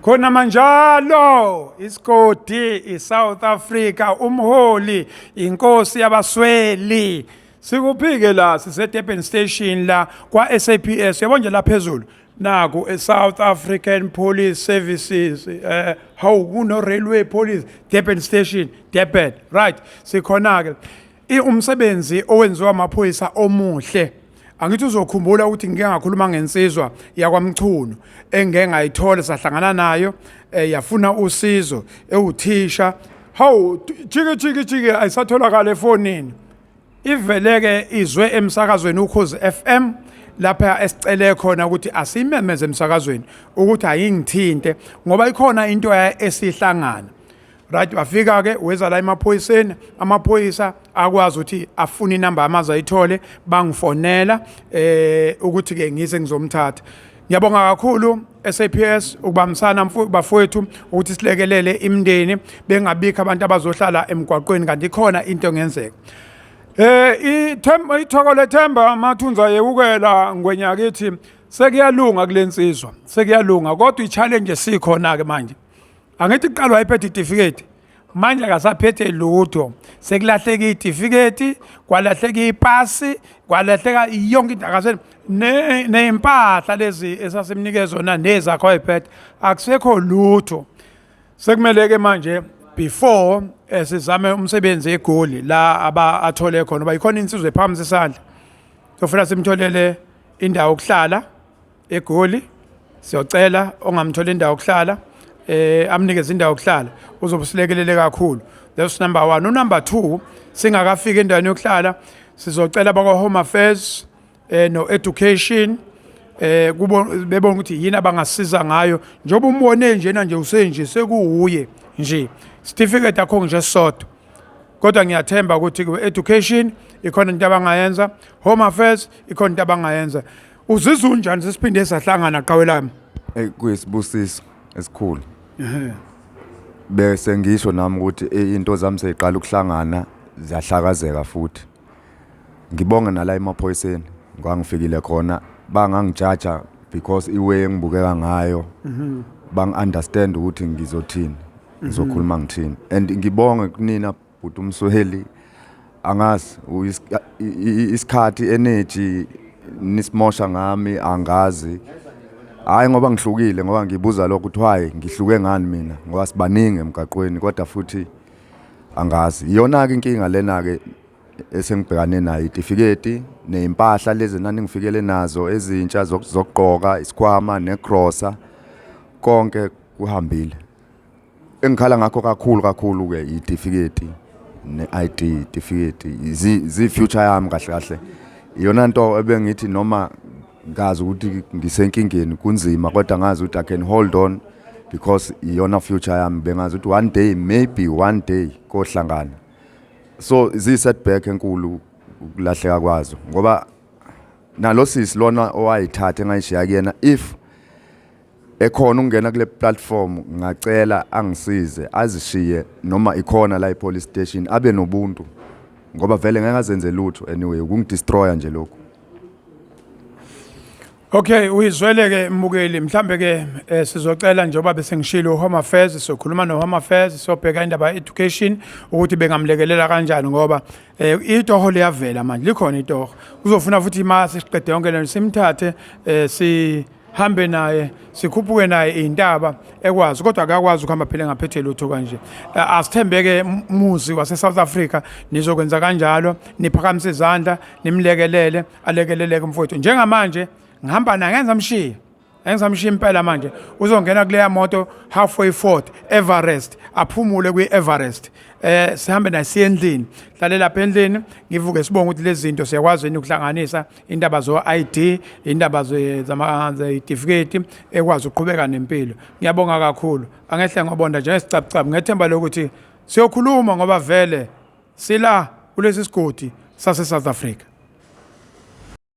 khona manjalo isigodi iSouth Africa umholi inkosi yabasweli sikuphike la siseDurban station la kwa SAPS yabo nje la phezulu naku eSouth African Police Services how kuno railway police Durban station Durban right sikhona ke umsebenzi owenziwa amaphoyisa omuhle angithi uzokhumbula ukuthi ngike ngakhuluma ngensizwa yakwamchuno engeke ngayithola sahlangana nayo yafuna usizo ewuthisha hawu jike ayisatholakala efonini iveleke izwe emsakazweni ukhozi FM lapha esicele khona ukuthi asimemeze emsakazweni ukuthi ayingithinte ngoba ikhona into esihlangana right bafika ke weza la emaphoyiseni amaphoyisa akwazi ukuthi afuna inamba amazi ayithole bangifonela ukuthi ke ngise ngizomthatha ngiyabonga kakhulu SAPS ukubambisana bafowethu ukuthi silekelele imndeni bengabikho abantu abazohlala emgwaqweni kanti ikhona into engenzeka ithoko lethemba mathunza yekukela ngwenyakithi sekuyalunga kulensizwa sekuyalunga kodwa ichallenge sikhona ke manje angithi kuqalwa iphethe certificate manje akasaphethe lutho sekulahleka certificate kwalahleka ipasi kwalahleka yonke into akasene neimpahla lezi esasimnike zona nezakho ayiphethe akusekho lutho sekumele ke manje before sizame umsebenzi egoli la athole khona ba ikhona insizwe ephambi sesandla sofuna simtholele indawo yokuhlala egoli siyocela ongamthola indawo yokuhlala amnikeze indawo yokuhlala uzobusilekelele kakhulu that's number 1 number 2 singakafika endaweni yokuhlala sizocela bakwa home affairs no education bebona ukuthi yini abangasiza ngayo njengoba umbone nje usenje sekuuye nje certificate akho nje sodwa kodwa ngiyathemba ukuthi ku education ikhona into abangayenza home affairs ikhona into abangayenza uzizwe unjani sesiphinde sahlangana qawelami kuyisibusiso esikhulu bese ngisho nami ukuthi into zami seyiqala ukuhlangana ziyahlakazeka futhi ngibonga nala emaphoyiseni ngangifikile khona bangangijaja because iwe engibukeka ngayo bang understand ukuthi ngizothini ngizokhuluma ngithini and ngibonga kunina bhuti Msweli angazi isikhathi energy nisimosha ngami angazi hayi ngoba ngihlukile ngoba ngibuza lokho ukuthi why ngihluke ngani mina ngoba sibaningi emgaqweni kodwa futhi angazi iyona ke inkinga lena ke esengibhekane nayo certificate neimpahla lezi nani ngifikele nazo ezintsha zokugqoka isikhwama negrocer konke kuhambile engikhala ngakho kakhulu ke certificate ne-ID certificate zi future yami kahle iyona nto ebengithi noma ngazi ukuthi ngisenkingeni kunzima kodwa ngazi ukuthi I can hold on because iyona future yami bengazi ukuthi one day maybe one day kohlangana so zi setback enkulu ukulahleka kwazo ngoba nalo sisi lona owayithatha engayishiya kuyena if ekhona ungena kule platform ngacela angisize azishiye noma ikhona la police station abe nobuntu ngoba vele ngeke azenze lutho anyway ukungidestroya nje lokho. Okay uyizwele ke mbukeli mhlambe ke sizocela njengoba bese ngishilo home affairs sokhuluma no home affairs sobheka indaba education ukuthi bengamlekelela kanjani ngoba itoho liyavela manje likhona itoho uzofuna futhi imase siqede yonke lento simthathe sihambe naye sikhuphuke naye indaba ekwazi kodwa akakwazi ukuhamba phela ngaphethe lutho kanje asithembeke umuzi wase South Africa nizokwenza kanjalo niphakamise izandla nimlekelele alekeleleke mfowethu njengamanje ngihamba na ngenza mshiya impela manje uzongena kuleya moto halfway fort Everest aphumule kwi-Everest sihambe naye siyendlini hlale lapha endlini ngivuke sibonga ukuthi lezi zinto siyakwazi ukuhlanganisa indaba zo-ID indaba ze-certificate ekwazi ukuqhubeka nempilo ngiyabonga kakhulu angehle ngobonda nje esicaphucaphu ngethemba lokuthi siyokhuluma ngoba vele sila kulesi sigodi sase South Africa.